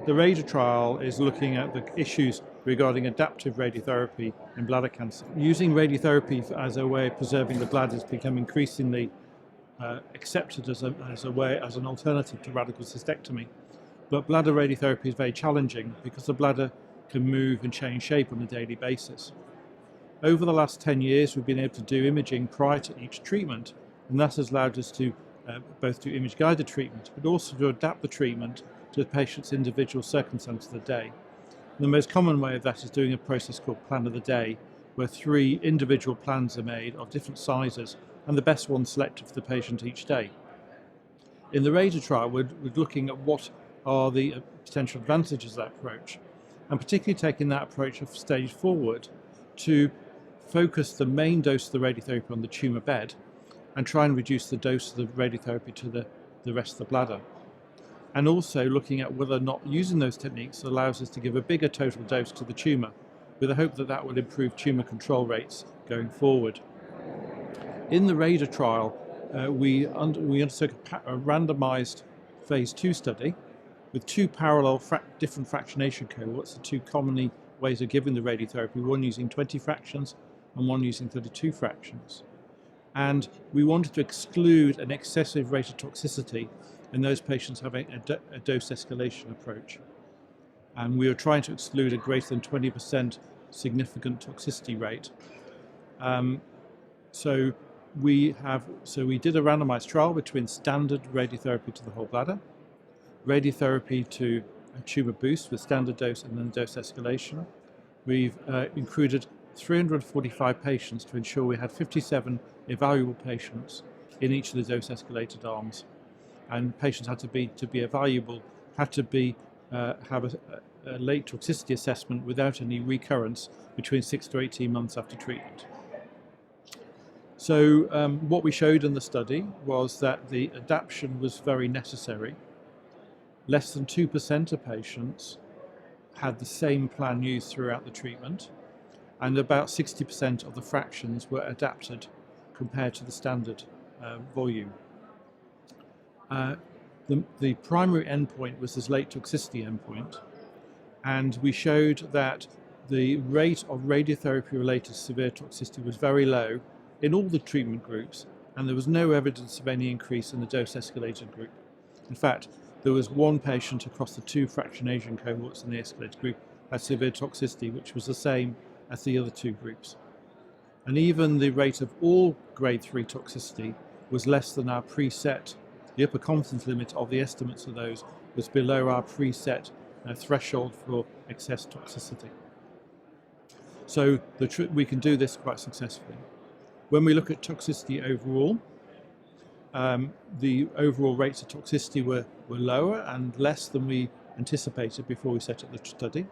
The RADAR trial is looking at the issues regarding adaptive radiotherapy in bladder cancer. Using radiotherapy as a way of preserving the bladder has become increasingly accepted as an alternative to radical cystectomy. But bladder radiotherapy is very challenging because the bladder can move and change shape on a daily basis. Over the last 10 years, we've been able to do imaging prior to each treatment, and that has allowed us to both do image-guided treatment, but also to adapt the treatment to the patient's individual circumstances of the day. And the most common way of that is doing a process called Plan of the Day, where 3 individual plans are made of different sizes, and the best one selected for the patient each day. In the RADAR trial, we're looking at what are the potential advantages of that approach, and particularly taking that approach a stage forward to focus the main dose of the radiotherapy on the tumour bed and try and reduce the dose of the radiotherapy to the rest of the bladder. And also looking at whether or not using those techniques allows us to give a bigger total dose to the tumour, with the hope that that will improve tumour control rates going forward. In the RADAR trial, we undertook a randomised phase 2 study with 2 parallel different fractionation cohorts, the 2 commonly ways of giving the radiotherapy, one using 20 fractions and one using 32 fractions. And we wanted to exclude an excessive rate of toxicity in those patients having a dose escalation approach. And we were trying to exclude a greater than 20% significant toxicity rate. So we did a randomized trial between standard radiotherapy to the whole bladder, radiotherapy to a tumor boost with standard dose and then dose escalation. We've included 345 patients to ensure we had 57 evaluable patients in each of the dose escalated arms. And patients had to be evaluable, had to have a late toxicity assessment without any recurrence between 6 to 18 months after treatment. So what we showed in the study was that the adaptation was very necessary. Less than 2% of patients had the same plan used throughout the treatment, and about 60% of the fractions were adapted compared to the standard volume. The primary endpoint was this late toxicity endpoint, and we showed that the rate of radiotherapy-related severe toxicity was very low in all the treatment groups, and there was no evidence of any increase in the dose-escalated group. In fact, there was one patient across the 2 fractionation cohorts in the escalated group had severe toxicity, which was the same as the other 2 groups. And even the rate of all grade 3 toxicity was less than our preset. The upper confidence limit of the estimates of those was below our preset threshold for excess toxicity. So we can do this quite successfully. When we look at toxicity overall, the overall rates of toxicity were lower and less than we anticipated before we set up the study.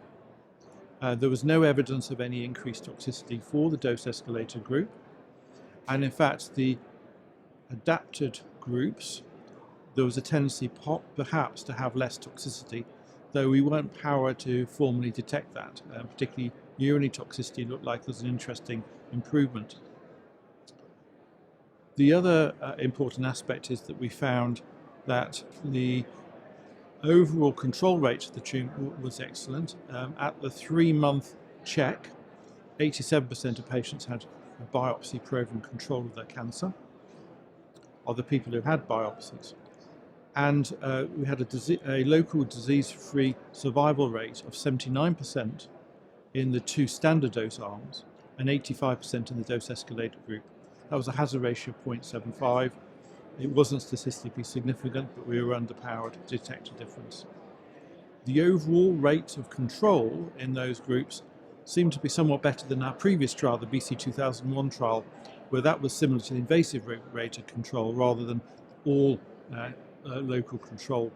There was no evidence of any increased toxicity for the dose escalated group. And in fact, the adapted groups, there was a tendency perhaps to have less toxicity, though we weren't powered to formally detect that. Particularly urinary toxicity looked like there's an interesting improvement. The other important aspect is that we found that the overall control rate of the tumour was excellent. At the 3-month check, 87% of patients had a biopsy-proven control of their cancer, of the people who had biopsies. And we had a local disease-free survival rate of 79% in the 2 standard dose arms and 85% in the dose-escalated group. That was a hazard ratio of 0.75. It wasn't statistically significant, but we were underpowered to detect a difference. The overall rate of control in those groups seemed to be somewhat better than our previous trial, the BC 2001 trial, where that was similar to the invasive rate of control rather than all local control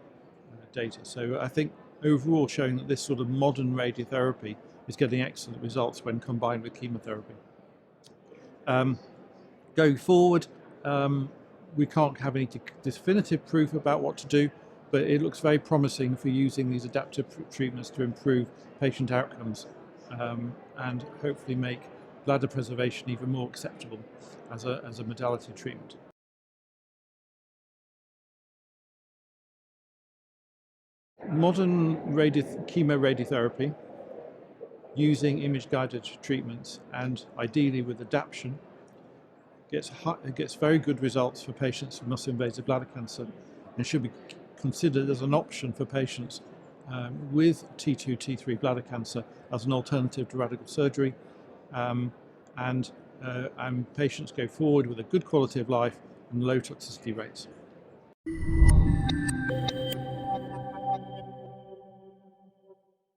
data. So I think overall showing that this sort of modern radiotherapy is getting excellent results when combined with chemotherapy. Going forward, we can't have any definitive proof about what to do, but it looks very promising for using these adaptive treatments to improve patient outcomes and hopefully make bladder preservation even more acceptable as a modality of treatment. Modern chemoradiotherapy using image-guided treatments and ideally with adaptation gets very good results for patients with muscle-invasive bladder cancer and should be considered as an option for patients with T2, T3 bladder cancer as an alternative to radical surgery, and patients go forward with a good quality of life and low toxicity rates.